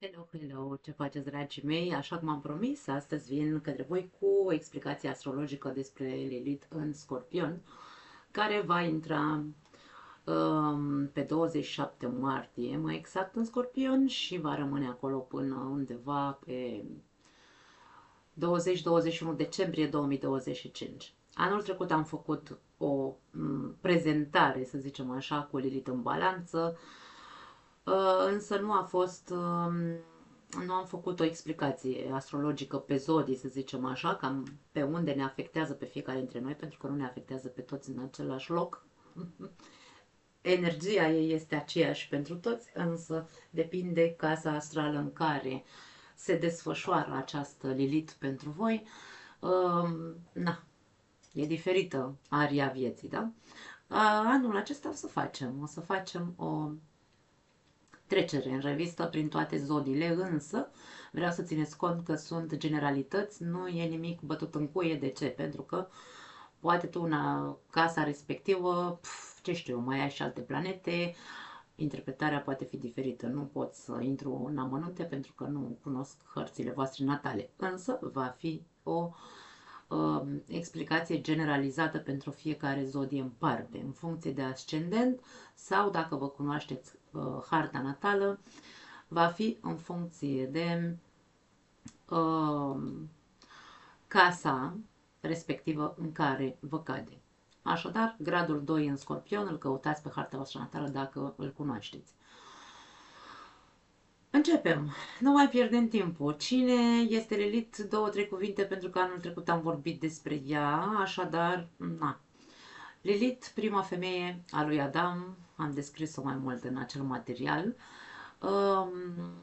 Hello, hello! Ce faceți, dragii mei? Așa cum am promis, astăzi vin către voi cu o explicație astrologică despre Lilith în Scorpion, care va intra pe 27 martie, mai exact în Scorpion, și va rămâne acolo până undeva pe 20-21 decembrie 2025. Anul trecut am făcut o prezentare, să zicem așa, cu Lilith în balanță, însă nu am făcut o explicație astrologică pe zodii, să zicem așa, cam pe unde ne afectează pe fiecare dintre noi, pentru că nu ne afectează pe toți în același loc. Energia ei este aceeași pentru toți, însă depinde casa astrală în care se desfășoară această Lilith pentru voi. Na, e diferită aria vieții, da? Anul acesta o să facem o trecere în revistă prin toate zodiile, însă vreau să țineți cont că sunt generalități, nu e nimic bătut în cuie. De ce? Pentru că poate tu în casa respectivă, ce știu, mai ai și alte planete, interpretarea poate fi diferită. Nu pot să intru în amănunte pentru că nu cunosc hărțile voastre natale, însă va fi o explicație generalizată pentru fiecare zodie în parte, în funcție de ascendent, sau dacă vă cunoașteți harta natală, va fi în funcție de uh, casa respectivă în care vă cade. Așadar, gradul 2 în Scorpion îl căutați pe harta voastră natală dacă îl cunoașteți. Începem. Nu mai pierdem timpul. Cine este Lilith? Două, trei cuvinte, pentru că anul trecut am vorbit despre ea, așadar, na. Lilith, prima femeie a lui Adam, am descris-o mai mult în acel material.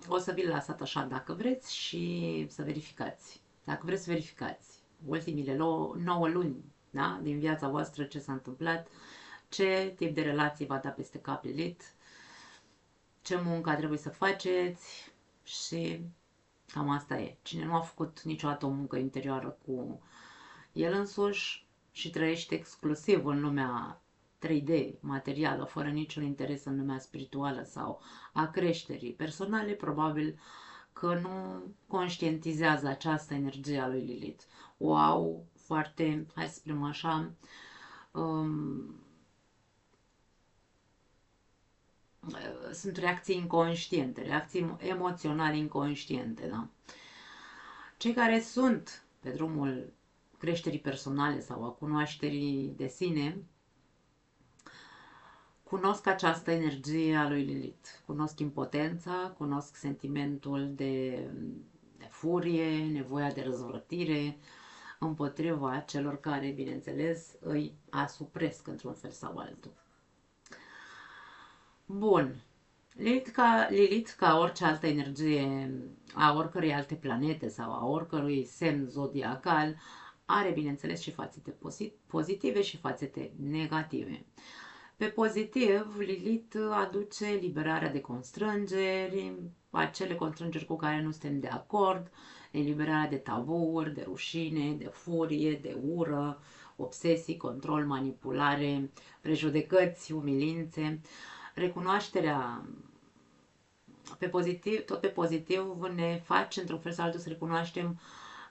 O să vi-l lăsat așa dacă vreți și să verificați. Dacă vreți să verificați ultimile 9 luni, da, din viața voastră, ce s-a întâmplat, ce tip de relații va da peste cap Lilith, ce muncă trebuie să faceți și cam asta e. Cine nu a făcut niciodată o muncă interioară cu el însuși și trăiește exclusiv în lumea 3D, materială, fără niciun interes în lumea spirituală sau a creșterii personale, probabil că nu conștientizează această energie a lui Lilith. O au foarte, hai să spunem așa, um, sunt reacții inconștiente, reacții emoționale inconștiente, da? Cei care sunt pe drumul creșterii personale sau a cunoașterii de sine cunosc această energie a lui Lilith, cunosc impotența, cunosc sentimentul de furie, nevoia de răzvrătire împotriva celor care, bineînțeles, îi asupresc într-un fel sau altul. Bun. Lilith, ca orice altă energie a oricărei alte planete sau a oricărui semn zodiacal, are, bineînțeles, și fațete pozitive și fațete negative. Pe pozitiv, Lilith aduce liberarea de constrângeri, acele constrângeri cu care nu suntem de acord, eliberarea de tabuuri, de rușine, de furie, de ură, obsesii, control, manipulare, prejudecăți, umilințe. Recunoașterea pe pozitiv, tot pe pozitiv ne face într-un fel sau altul să recunoaștem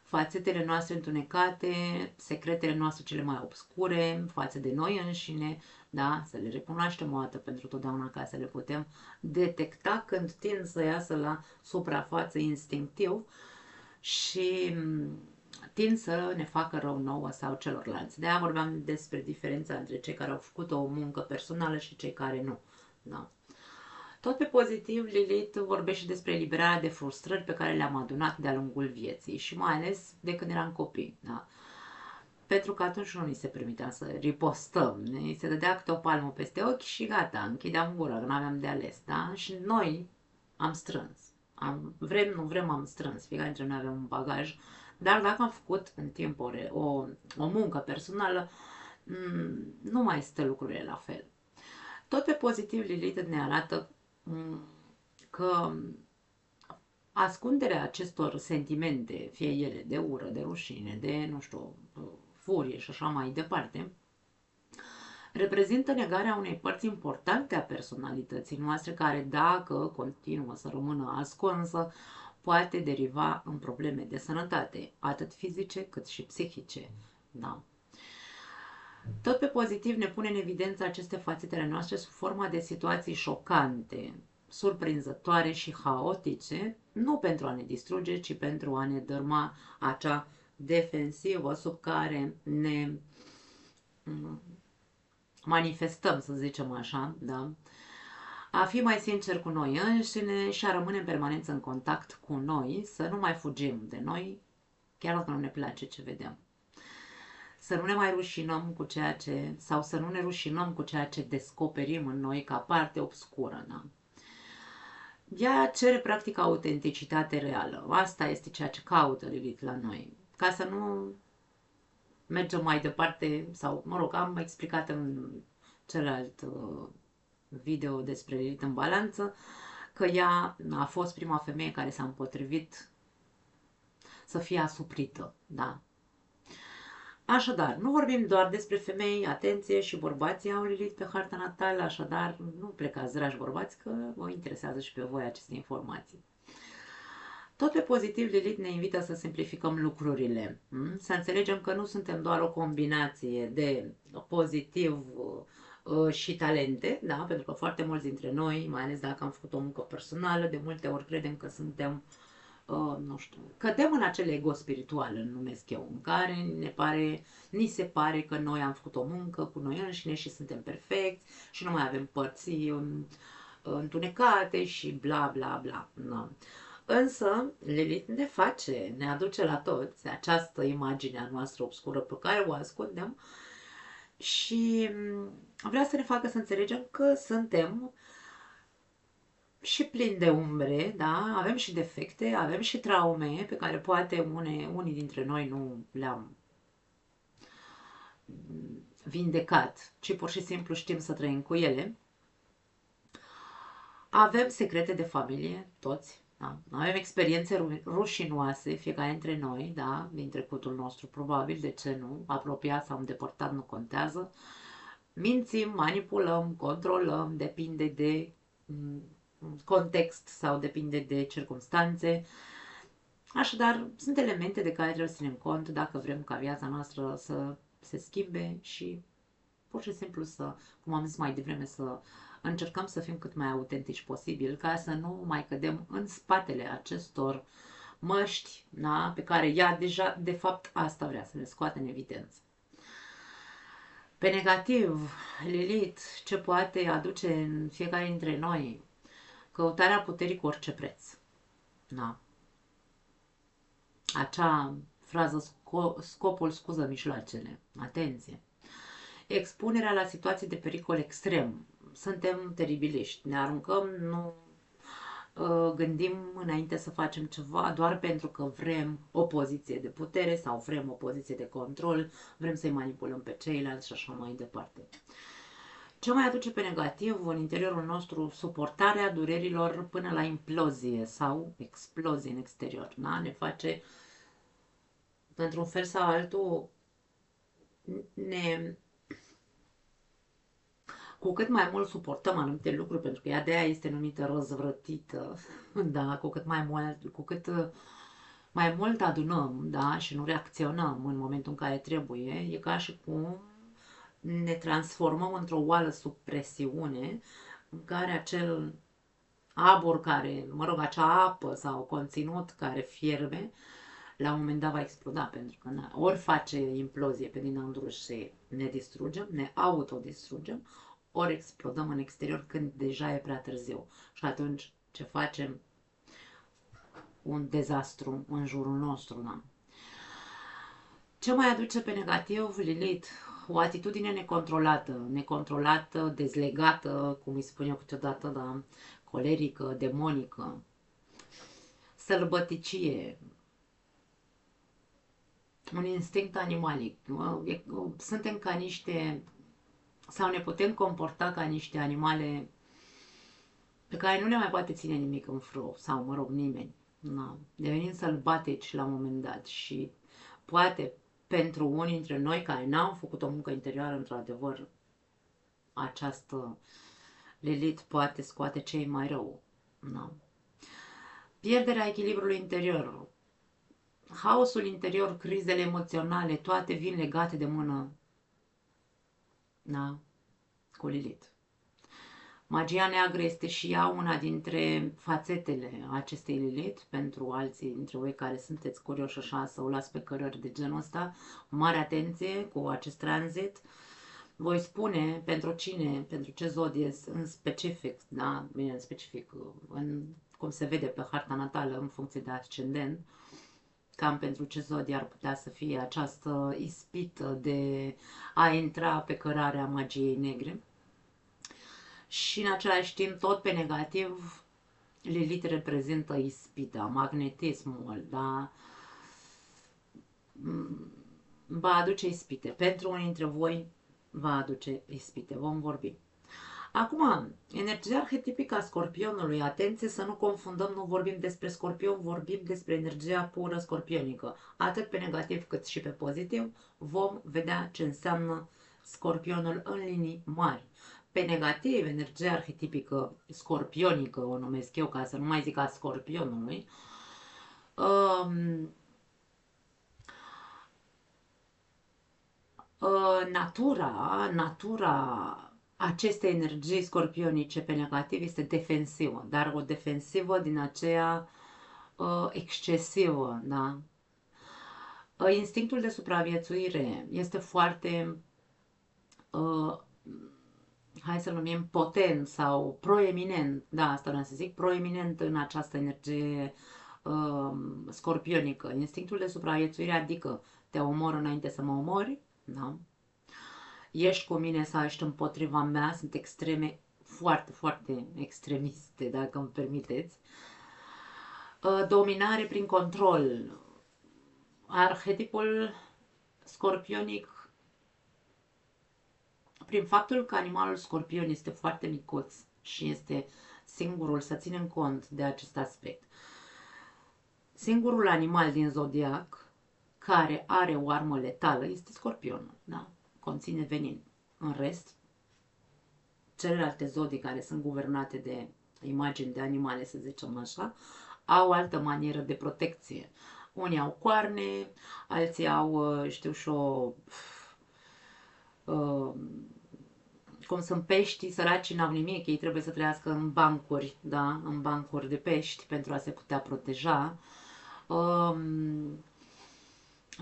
fațetele noastre întunecate, secretele noastre cele mai obscure față de noi înșine, da? Să le recunoaștem o dată pentru totdeauna ca să le putem detecta când tind să iasă la suprafață instinctiv și tind să ne facă rău nouă sau celorlalți. De-aia vorbeam despre diferența între cei care au făcut o muncă personală și cei care nu. Da? Tot pe pozitiv, Lilith vorbește despre eliberarea de frustrări pe care le-am adunat de-a lungul vieții și mai ales de când eram copii. Da? Pentru că atunci nu ni se permitea să ripostăm, ne se dădea câte o palmă peste ochi și gata, închideam gura, că nu aveam de ales. Da? Și noi am strâns. Vrem, nu vrem, am strâns. Fiecare dintre noi avem un bagaj. Dar dacă am făcut în timp o muncă personală, nu mai stă lucrurile la fel. Tot pe pozitiv, Lilith ne arată că ascunderea acestor sentimente, fie ele de ură, de rușine, de, nu știu, furie și așa mai departe, reprezintă negarea unei părți importante a personalității noastre, care, dacă continuă să rămână ascunsă, poate deriva în probleme de sănătate, atât fizice cât și psihice. Da. Tot pe pozitiv ne pune în evidență aceste fațetele noastre sub forma de situații șocante, surprinzătoare și haotice, nu pentru a ne distruge, ci pentru a ne dărma acea defensivă sub care ne manifestăm, să zicem așa, da? A fi mai sincer cu noi înșine și a rămâne în permanență în contact cu noi, să nu mai fugim de noi, chiar dacă nu ne place ce vedem. Să nu ne mai rușinăm cu ceea ce, sau să nu ne rușinăm cu ceea ce descoperim în noi ca parte obscură, da? Ea cere practic autenticitate reală. Asta este ceea ce caută Lilith la noi. Ca să nu mergem mai departe, sau, mă rog, am explicat în celălalt video despre Lilith în balanță, că ea a fost prima femeie care s-a împotrivit să fie asuprită, da? Așadar, nu vorbim doar despre femei, atenție, și bărbații au Lilith pe harta natală, așadar nu plecați, dragi bărbați, că vă interesează și pe voi aceste informații. Tot pe pozitiv, Lilith ne invită să simplificăm lucrurile, să înțelegem că nu suntem doar o combinație de pozitiv și talente, da? Pentru că foarte mulți dintre noi, mai ales dacă am făcut o muncă personală, de multe ori credem că suntem, nu știu, cădem în acel ego spiritual, îl numesc eu, în care ni se pare că noi am făcut o muncă cu noi înșine și suntem perfecți și nu mai avem părți întunecate și bla bla bla. Da. Însă, Lilith ne aduce la toți această imagine a noastră obscură pe care o ascundem și vrea să ne facă să înțelegem că suntem și plini de umbre, da? Avem și defecte, avem și traume pe care poate unii dintre noi nu le-am vindecat, ci pur și simplu știm să trăim cu ele. Avem secrete de familie, toți, da? Avem experiențe rușinoase, fiecare dintre noi, da? Din trecutul nostru, probabil, de ce nu? Apropiat sau îndepărtat, nu contează. Mințim, manipulăm, controlăm, depinde de context sau depinde de circunstanțe. Așadar, sunt elemente de care trebuie să ținem cont dacă vrem ca viața noastră să se schimbe și pur și simplu să, cum am zis mai devreme, să încercăm să fim cât mai autentici posibil, ca să nu mai cădem în spatele acestor măști, da? Pe care ea deja, de fapt, asta vrea să le scoate în evidență. Pe negativ, Lilith, ce poate aduce în fiecare dintre noi? Căutarea puterii cu orice preț. Da. Acea frază, scopul scuză mijloacele. Atenție! Expunerea la situații de pericol extrem. Suntem teribiliști, ne aruncăm, nu gândim înainte să facem ceva doar pentru că vrem o poziție de putere sau vrem o poziție de control, vrem să-i manipulăm pe ceilalți și așa mai departe. Ce mai aduce pe negativ în interiorul nostru? Suportarea durerilor până la implozie sau explozie în exterior. Da? Ne face, într-un fel sau altul, cu cât mai mult suportăm anumite lucruri, pentru că ea de aia este numită răzvrătită, da? Cu cât mai mult adunăm, da? Și nu reacționăm în momentul în care trebuie, e ca și cum ne transformăm într-o oală sub presiune, în care acel abur care, mă rog, acea apă sau conținut care fierbe, la un moment dat va exploda, pentru că ori face implozie pe dinăuntru și ne distrugem, ne autodistrugem, ori explodăm în exterior când deja e prea târziu. Și atunci ce facem? Un dezastru în jurul nostru, da? Ce mai aduce pe negativ Lilith? O atitudine necontrolată, dezlegată, cum îi spun eu câteodată, da? Colerică, demonică, sălbăticie, un instinct animalic. Suntem ca niște, sau ne putem comporta ca niște animale pe care nu le mai poate ține nimic în frâu, sau, mă rog, nimeni. Da. Devenim sălbatici la un moment dat și poate pentru unii dintre noi care n-au făcut o muncă interioară, într-adevăr, această Lilith poate scoate cei mai rău. Da? Pierderea echilibrului interior, haosul interior, crizele emoționale, toate vin legate de mână, da? Cu Lilith. Magia neagră este și ea una dintre fațetele acestei Lilith, pentru alții dintre voi care sunteți curioși așa să o las pe cărări de genul ăsta. Mare atenție cu acest tranzit. Voi spune pentru cine, pentru ce zodie în specific, da? Bine, în specific, cum se vede pe harta natală în funcție de ascendent, cam pentru ce zodie ar putea să fie această ispită de a intra pe cărarea magiei negre. Și în același timp, tot pe negativ, Lilith reprezintă ispita, magnetismul, da? Va aduce ispite. Pentru unii dintre voi va aduce ispite. Vom vorbi. Acum, energia arhetipică a Scorpionului, atenție să nu confundăm, nu vorbim despre Scorpion, vorbim despre energia pură scorpionică. Atât pe negativ cât și pe pozitiv, vom vedea ce înseamnă Scorpionul în linii mari. Pe negativ, energia arhetipică scorpionică, o numesc eu ca să nu mai zic a Scorpionului, natura acestei energii scorpionice pe negativ este defensivă, dar o defensivă din aceea excesivă, da? Instinctul de supraviețuire este foarte, hai să-l numim potent sau proeminent, da, asta vreau să zic, proeminent în această energie scorpionică. Instinctul de supraviețuire, adică te omor înainte să mă omori, da? Ești cu mine sau ești împotriva mea, sunt extreme, foarte, foarte extremiste, dacă îmi permiteți. Dominare prin control. Arhetipul scorpionic, prin faptul că animalul scorpion este foarte micuț și este singurul, să ținem cont de acest aspect, singurul animal din zodiac care are o armă letală este scorpionul, da? Conține venin. În rest, celelalte zodii care sunt guvernate de imagini de animale, să zicem așa, au altă manieră de protecție. Unii au coarne, alții au, știu și o, cum sunt peștii, săracii n-au nimic, ei trebuie să trăiască în bancuri, da? În bancuri de pești pentru a se putea proteja.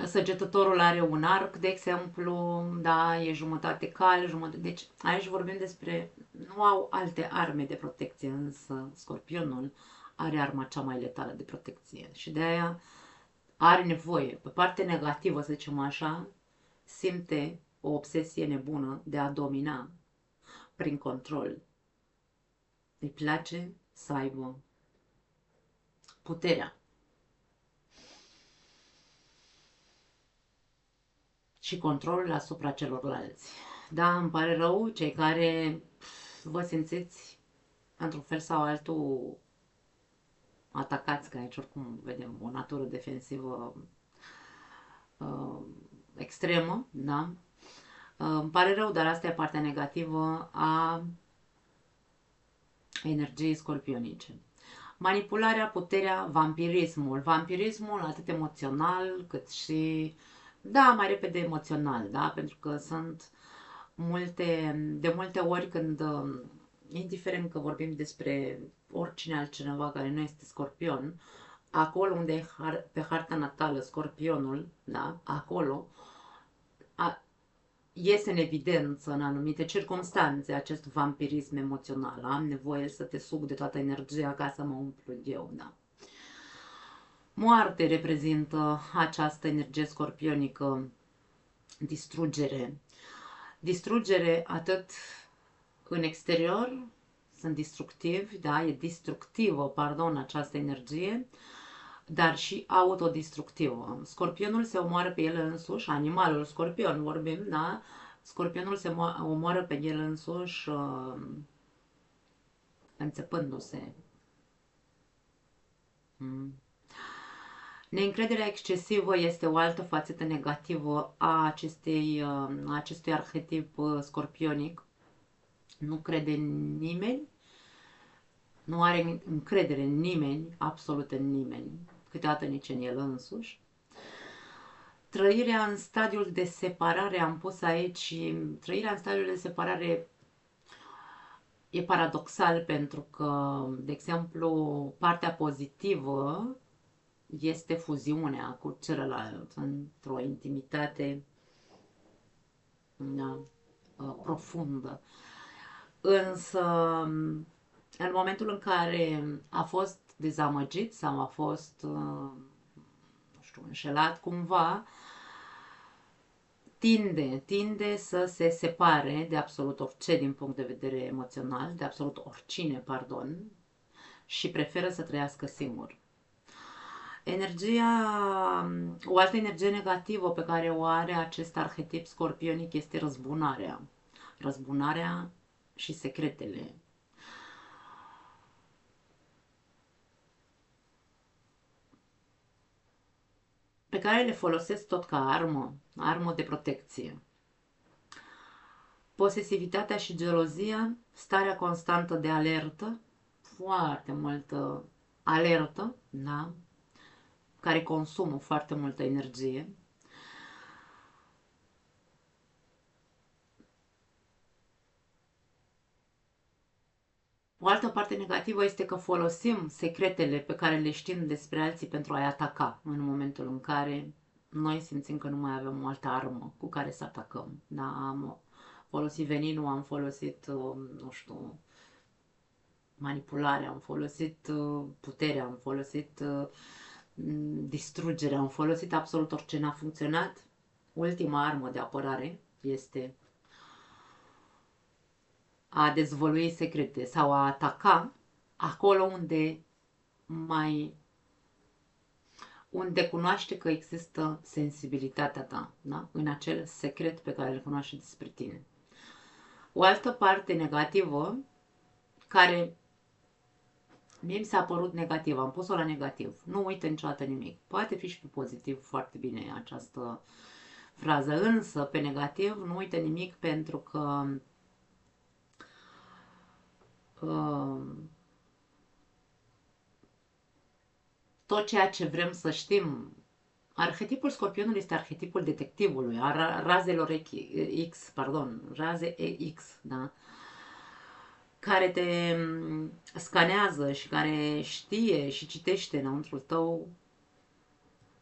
Săgetătorul are un arc, de exemplu, da, e jumătate cal, jumătate... Deci aici vorbim despre... Nu au alte arme de protecție, însă scorpionul are arma cea mai letală de protecție. Și de aia are nevoie, pe partea negativă, să zicem așa, simte o obsesie nebună de a domina prin control. Îi place să aibă puterea. Și controlul asupra celorlalți. Da, îmi pare rău, cei care vă simțiți într-un fel sau altul atacați, că aici oricum vedem o natură defensivă extremă, da? Îmi pare rău, dar asta e partea negativă a energiei scorpionice. Manipularea, puterea, vampirismul. Vampirismul atât emoțional cât și, da, mai repede emoțional, da? Pentru că sunt de multe ori când, indiferent că vorbim despre oricine altcineva care nu este scorpion, acolo unde pe harta natală scorpionul, da? Acolo iese în evidență în anumite circunstanțe acest vampirism emoțional. Am nevoie să te suc de toată energia ca să mă umplu eu, da. Moarte reprezintă această energie scorpionică, distrugere. Distrugere atât în exterior, sunt destructivi, da, e destructivă, pardon, această energie, dar și autodistructivă. Scorpionul se omoară pe el însuși, animalul scorpion vorbim, da? Scorpionul se omoară pe el însuși înțepându-se. Neîncrederea excesivă este o altă fațetă negativă a acestui arhetip scorpionic. nu crede în nimeni, nu are încredere în nimeni, absolut în nimeni, câteodată nici în el însuși. Trăirea în stadiul de separare, am pus aici, și trăirea în stadiul de separare e paradoxal pentru că, de exemplu, partea pozitivă este fuziunea cu celălalt într-o intimitate, da, profundă. Însă, în momentul în care a fost dezamăgit sau a fost, nu știu, înșelat cumva, tinde să se separe de absolut orice din punct de vedere emoțional, de absolut oricine, pardon, și preferă să trăiască singur. O altă energie negativă pe care o are acest arhetip scorpionic este răzbunarea. Răzbunarea și secretele. Pe care le folosesc tot ca armă de protecție. Posesivitatea și gelozia, starea constantă de alertă, foarte multă alertă, da? Care consumă foarte multă energie. O altă parte negativă este că folosim secretele pe care le știm despre alții pentru a-i ataca în momentul în care noi simțim că nu mai avem o altă armă cu care să atacăm. Da? Am folosit veninul, am folosit, nu știu, manipularea, am folosit puterea, am folosit distrugerea, am folosit absolut orice n-a funcționat. Ultima armă de apărare este a dezvălui secrete sau a ataca acolo unde cunoaște că există sensibilitatea ta, da? În acel secret pe care îl cunoaște despre tine. O altă parte negativă, care mie mi s-a părut negativ, am pus-o la negativ, nu uită niciodată nimic. Poate fi și pe pozitiv foarte bine această frază, însă pe negativ nu uită nimic pentru că tot ceea ce vrem să știm. Arhetipul scorpionului este arhetipul detectivului, a razelor X, raze X, da? Care te scanează și care știe și citește înăuntrul tău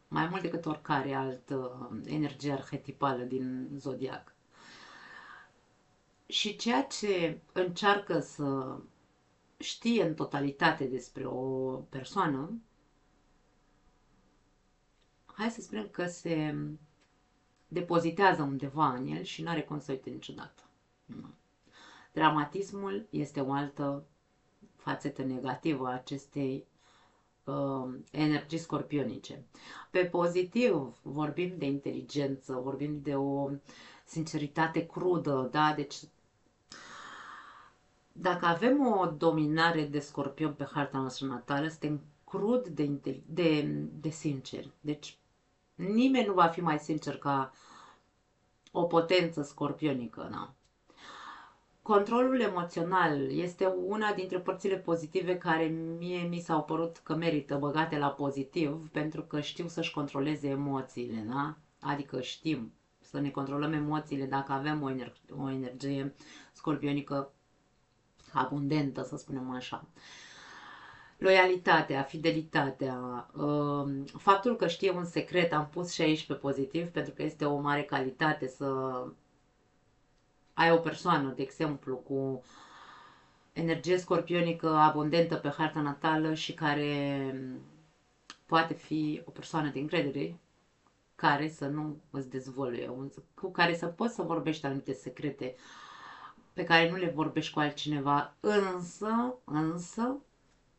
mai mult decât oricare altă energie arhetipală din zodiac. Și ceea ce încearcă să știe în totalitate despre o persoană, hai să spunem că se depozitează undeva în el și nu are cum să uite niciodată. Dramatismul este o altă fațetă negativă a acestei energii scorpionice. Pe pozitiv vorbim de inteligență, vorbim de o sinceritate crudă, da? Deci dacă avem o dominare de scorpion pe harta noastră natală, suntem crud de sinceri. Deci nimeni nu va fi mai sincer ca o potență scorpionică, da? Controlul emoțional este una dintre părțile pozitive care mie mi s-au părut că merită băgate la pozitiv, pentru că știu să-și controleze emoțiile, da? Adică știm să ne controlăm emoțiile dacă avem o energie scorpionică abundentă, să spunem așa. Loialitatea, fidelitatea, faptul că știe un secret, am pus și aici pe pozitiv, pentru că este o mare calitate să ai o persoană, de exemplu, cu energie scorpionică abundentă pe harta natală și care poate fi o persoană de încredere, care să nu îți dezvăluie, cu care să poți să vorbești anumite secrete pe care nu le vorbești cu altcineva, însă,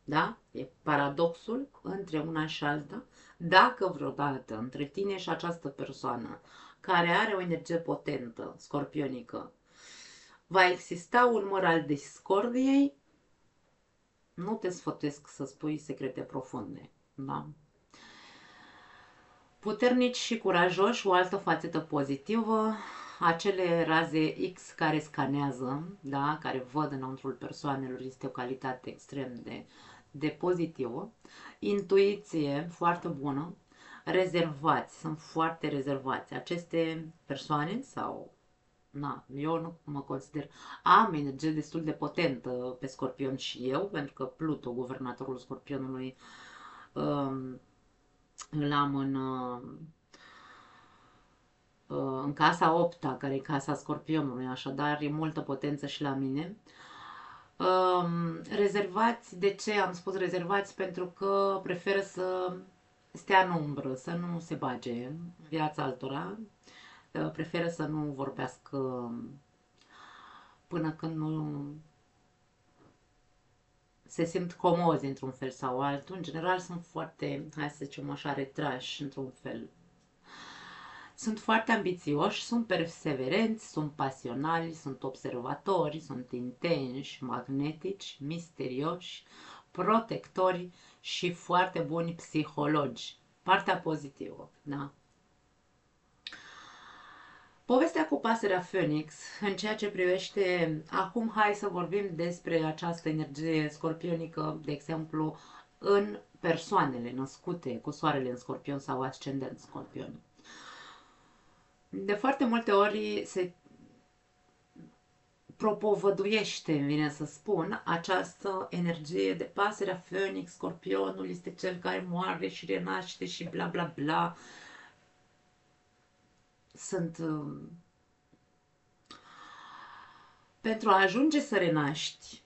da, e paradoxul între una și alta, dacă vreodată între tine și această persoană care are o energie potentă, scorpionică, va exista un măr al discordiei, nu te sfătuiesc să spui secrete profunde, da? Puternici și curajoși, o altă fațetă pozitivă, acele raze X care scanează, da, care văd înăuntrul persoanelor, este o calitate extrem de pozitivă. Intuiție foarte bună, rezervați, sunt foarte rezervați. Aceste persoane sau, na, eu nu mă consider, am energie destul de potentă pe Scorpion și eu, pentru că Pluto, guvernatorul Scorpionului, um, îl am în casa 8-a, care e casa Scorpionului, așadar e multă potență și la mine. Rezervați, de ce am spus rezervați? Pentru că preferă să stea în umbră, să nu se bage în viața altora, preferă să nu vorbească până când nu se simt comozi într-un fel sau altul. În general sunt foarte, hai să zicem așa, retrași într-un fel. Sunt foarte ambițioși, sunt perseverenți, sunt pasionali, sunt observatori, sunt intenși, magnetici, misterioși, protectori și foarte buni psihologi. Partea pozitivă, da? Povestea cu pasărea Phoenix, în ceea ce privește, acum hai să vorbim despre această energie scorpionică, de exemplu, în persoanele născute cu soarele în scorpion sau ascendent scorpion. De foarte multe ori se propovăduiește, vine să spun, această energie de pasărea Phoenix, scorpionul este cel care moare și renaște și bla bla bla. Sunt pentru a ajunge să renaști,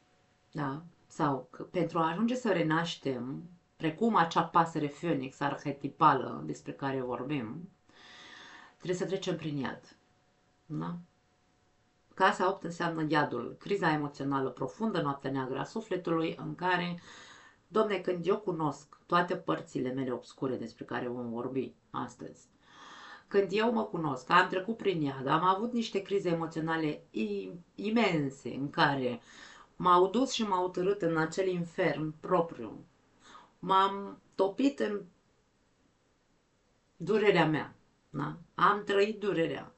da? Sau pentru a ajunge să renaștem, precum acea pasăre Phoenix arhetipală despre care vorbim, trebuie să trecem prin iad. Da? Casa 8 înseamnă iadul, criza emoțională profundă, noaptea neagră a sufletului, în care, Domne, când eu cunosc toate părțile mele obscure despre care vom vorbi astăzi, când eu mă cunosc, am trecut prin iad, am avut niște crize emoționale imense în care m-au dus și m-au târât în acel infern propriu, m-am topit în durerea mea, da? Am trăit durerea.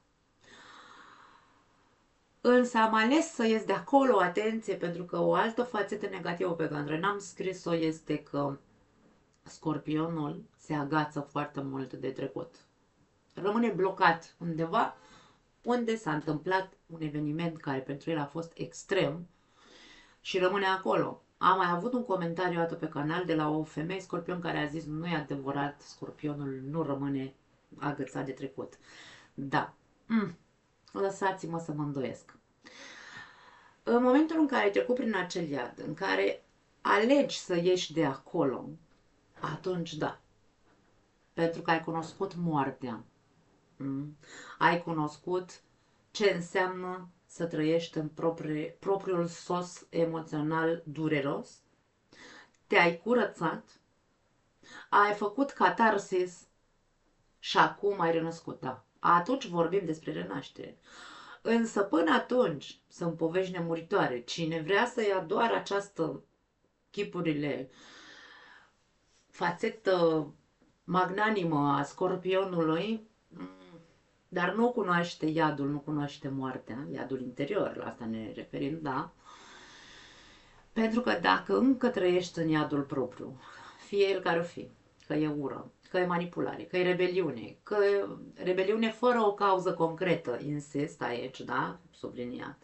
Însă am ales să ies de acolo, atenție, pentru că o altă fațetă negativă pe care n-am scris-o este că scorpionul se agață foarte mult de trecut. Rămâne blocat undeva unde s-a întâmplat un eveniment care pentru el a fost extrem și rămâne acolo. Am mai avut un comentariu atât pe canal de la o femeie scorpion care a zis nu e adevărat, scorpionul nu rămâne agățat de trecut. Da. Lăsați-mă să mă îndoiesc. În momentul în care ai trecut prin acel iad, în care alegi să ieși de acolo, atunci da. Pentru că ai cunoscut moartea. Ai cunoscut ce înseamnă să trăiești în propriul sos emoțional dureros. Te-ai curățat, ai făcut catarsis și acum ai renăscut. Da. Atunci vorbim despre renaștere. Însă până atunci sunt povești nemuritoare. Cine vrea să ia doar această chipurile, fațetă magnanimă a scorpionului, dar nu cunoaște iadul, nu cunoaște moartea, iadul interior, la asta ne referim, da? Pentru că dacă încă trăiești în iadul propriu, fie el care o fi, că e ură, că e manipulare, că e rebeliune, că e rebeliune fără o cauză concretă, insist aici, da? Subliniat.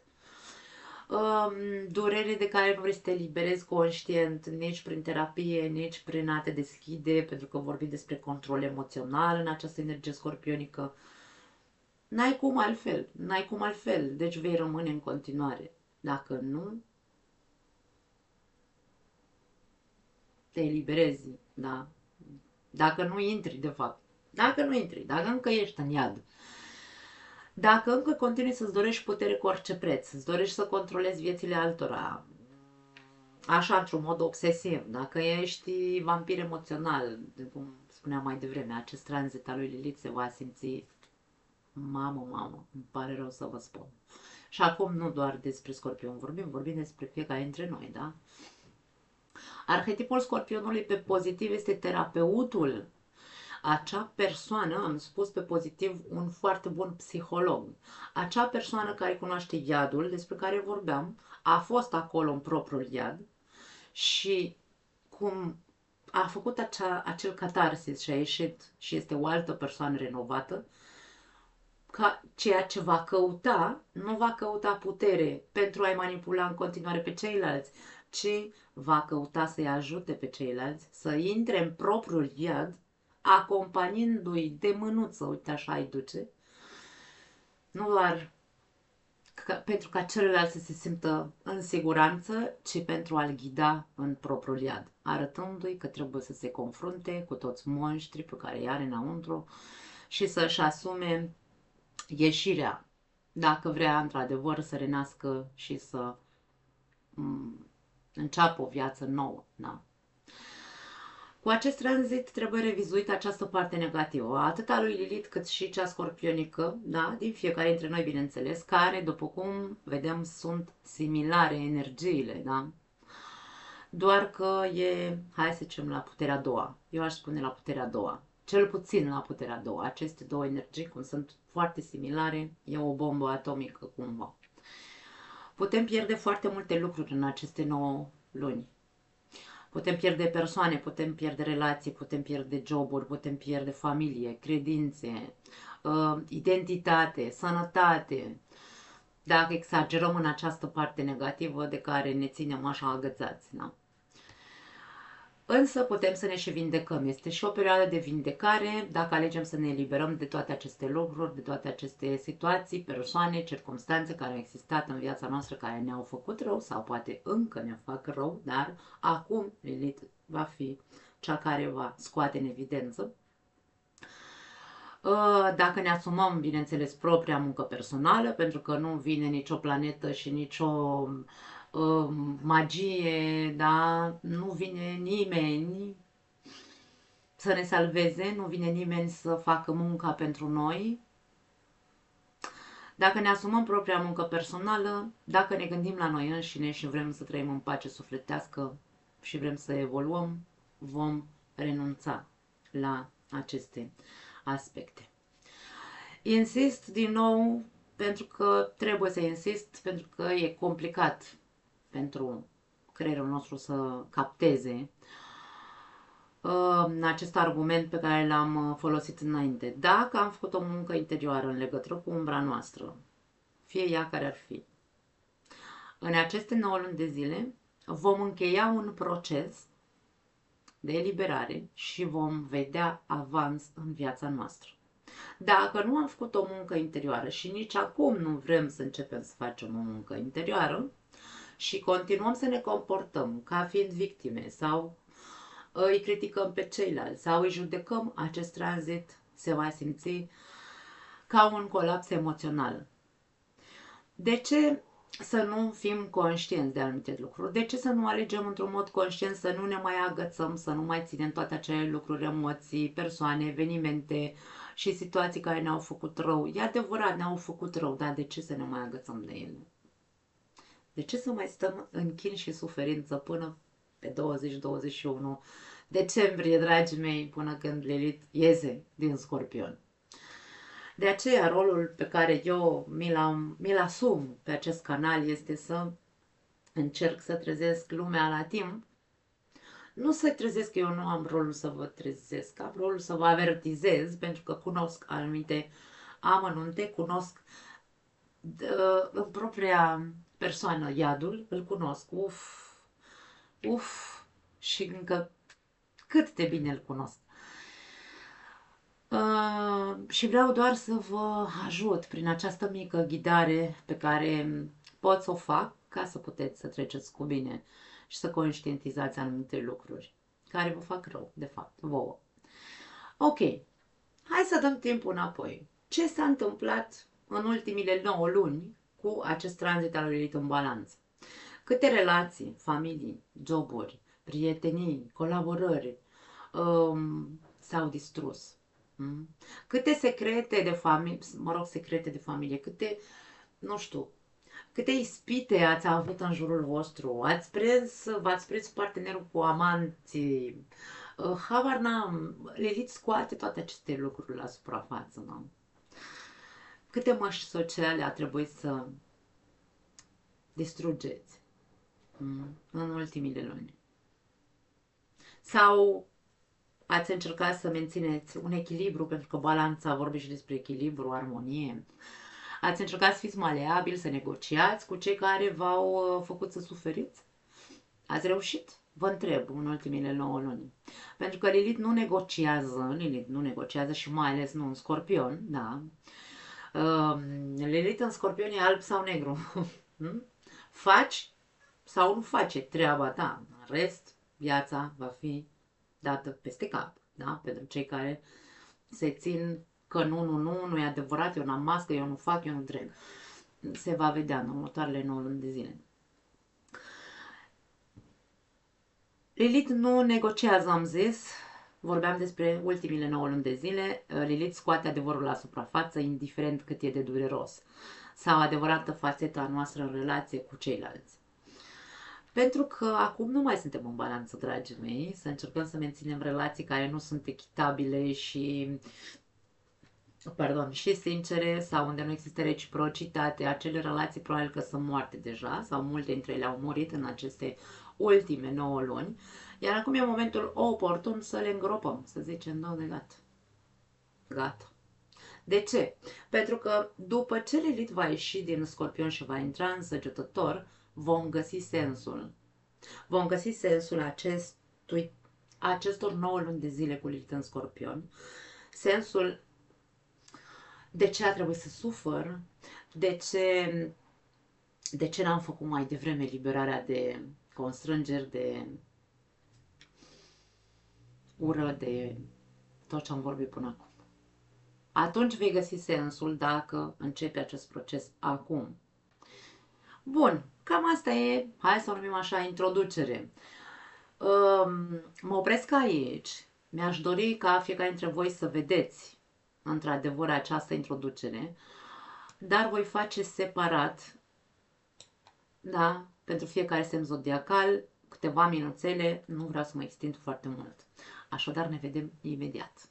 Durere de care nu vrei să te eliberezi conștient, nici prin terapie, nici prin a te deschide, pentru că vorbim despre control emoțional în această energie scorpionică. N-ai cum altfel, n-ai cum altfel, deci vei rămâne în continuare. Dacă nu, te eliberezi, da? Dacă nu intri, de fapt. Dacă nu intri, dacă încă ești în iad. Dacă încă continui să-ți dorești putere cu orice preț, îți dorești să controlezi viețile altora, așa, într-un mod obsesiv, dacă ești vampir emoțional, cum spuneam mai devreme, acest tranzit al lui Lilith se va simți, mamă, îmi pare rău să vă spun. Și acum nu doar despre scorpion vorbim despre fiecare dintre noi, da? Arhetipul scorpionului pe pozitiv este terapeutul, acea persoană, am spus pe pozitiv, un foarte bun psiholog. Acea persoană care cunoaște iadul despre care vorbeam, a fost acolo în propriul iad și cum a făcut acel catarsis și a ieșit și este o altă persoană renovată, ca ceea ce va căuta, nu va căuta putere pentru a-i manipula în continuare pe ceilalți, ci va căuta să-i ajute pe ceilalți să intre în propriul iad, acompaniindu-i de mânuță, uite așa îi duce, nu doar pentru ca celălalt să se simtă în siguranță, ci pentru a-l ghida în propriul iad, arătându-i că trebuie să se confrunte cu toți monștrii pe care îi are înăuntru și să-și asume ieșirea, dacă vrea într-adevăr să renască și să înceapă o viață nouă. Da? Cu acest tranzit trebuie revizuită această parte negativă, atât a lui Lilith cât și cea scorpionică, da? Din fiecare dintre noi, bineînțeles, care, după cum vedem, sunt similare energiile, da? Doar că e, hai să zicem, la puterea a doua. Eu aș spune la puterea a doua. Cel puțin la puterea a doua. Aceste două energii, cum sunt foarte similare, e o bombă atomică cumva. Putem pierde foarte multe lucruri în aceste 9 luni. Putem pierde persoane, putem pierde relații, putem pierde joburi, putem pierde familie, credințe, identitate, sănătate, dacă exagerăm în această parte negativă de care ne ținem așa agățați. Da? Însă putem să ne și vindecăm. Este și o perioadă de vindecare dacă alegem să ne eliberăm de toate aceste lucruri, de toate aceste situații, persoane, circumstanțe care au existat în viața noastră, care ne-au făcut rău sau poate încă ne fac rău, dar acum Lilith va fi cea care va scoate în evidență. Dacă ne asumăm, bineînțeles, propria muncă personală, pentru că nu vine nicio planetă și nicio magie, da? Nu vine nimeni să ne salveze, nu vine nimeni să facă munca pentru noi. Dacă ne asumăm propria muncă personală, dacă ne gândim la noi înșine și vrem să trăim în pace sufletească și vrem să evoluăm, vom renunța la aceste aspecte. Insist din nou pentru că trebuie să insist, pentru că e complicat pentru creierul nostru să capteze acest argument pe care l-am folosit înainte. Dacă am făcut o muncă interioară în legătură cu umbra noastră, fie ea care ar fi, în aceste 9 luni de zile vom încheia un proces de eliberare și vom vedea avans în viața noastră. Dacă nu am făcut o muncă interioară și nici acum nu vrem să începem să facem o muncă interioară și continuăm să ne comportăm ca fiind victime sau îi criticăm pe ceilalți sau îi judecăm, acest tranzit se va simți ca un colaps emoțional. De ce să nu fim conștienți de anumite lucruri? De ce să nu alegem într-un mod conștient să nu ne mai agățăm, să nu mai ținem toate acele lucruri, emoții, persoane, evenimente și situații care ne-au făcut rău? E adevărat, ne-au făcut rău, dar de ce să ne mai agățăm de ele? De ce să mai stăm în chin și suferință până pe 20-21 decembrie, dragii mei, până când Lilith iese din Scorpion? De aceea, rolul pe care eu mi-l asum pe acest canal este să încerc să trezesc lumea la timp. Nu să trezesc, eu nu am rolul să vă trezesc, am rolul să vă avertizez, pentru că cunosc anumite amănunte, cunosc în propria persoană iadul, îl cunosc, și încă cât de bine îl cunosc. Și vreau doar să vă ajut prin această mică ghidare pe care pot să o fac ca să puteți să treceți cu bine și să conștientizați anumite lucruri care vă fac rău, de fapt, vouă. Ok, hai să dăm timpul înapoi. Ce s-a întâmplat în ultimile 9 luni cu acest tranzit al lui Lilith în balanță? Câte relații, familii, joburi, prietenii, colaborări s-au distrus? Câte secrete de familie, secrete de familie, câte, nu știu, câte ispite ați avut în jurul vostru? V-ați prins partenerul cu amanții, Habar n-am, Lilith scoate toate aceste lucruri la suprafață, nu? Câte măști sociale a trebuit să distrugeți în ultimile luni? Sau ați încercat să mențineți un echilibru, pentru că balanța vorbește și despre echilibru, armonie. Ați încercat să fiți maleabili, să negociați cu cei care v-au făcut să suferiți? Ați reușit? Vă întreb în ultimile 9 luni. Pentru că Lilith nu negociază și mai ales nu în Scorpion, da. Lilith în Scorpion e alb sau negru. Faci sau nu face treaba ta. În rest, viața va fi dată peste cap, da? Pentru cei care se țin că nu e adevărat, eu n-am mască, eu nu fac, eu nu trec. Se va vedea în următoarele 9 luni de zile. Lilith nu negociază, am zis. Vorbeam despre ultimile 9 luni de zile. Lilith scoate adevărul la suprafață, indiferent cât e de dureros. Sau adevărată fațeta noastră în relație cu ceilalți. Pentru că acum nu mai suntem în balanță, dragii mei, să încercăm să menținem relații care nu sunt echitabile și și sincere, sau unde nu există reciprocitate. Acele relații probabil că sunt moarte deja, sau multe dintre ele au murit în aceste ultime 9 luni, iar acum e momentul oportun să le îngropăm, să zicem, doamne, gata. Gata. De ce? Pentru că după ce Lilith va ieși din Scorpion și va intra în Săgetător, vom găsi sensul. Vom găsi sensul acestor 9 luni de zile cu Lilith în Scorpion, sensul de ce a trebuit să sufăr, de ce n-am făcut mai devreme liberarea de constrângeri, de ură, de tot ce am vorbit până acum. Atunci vei găsi sensul dacă începi acest proces acum. Bun, cam asta e, hai să o numim așa, introducere. Mă opresc aici. Mi-aș dori ca fiecare dintre voi să vedeți într-adevăr această introducere, dar voi face separat, da, pentru fiecare semn zodiacal, câteva minuțele, nu vreau să mă extind foarte mult. Așadar, ne vedem imediat.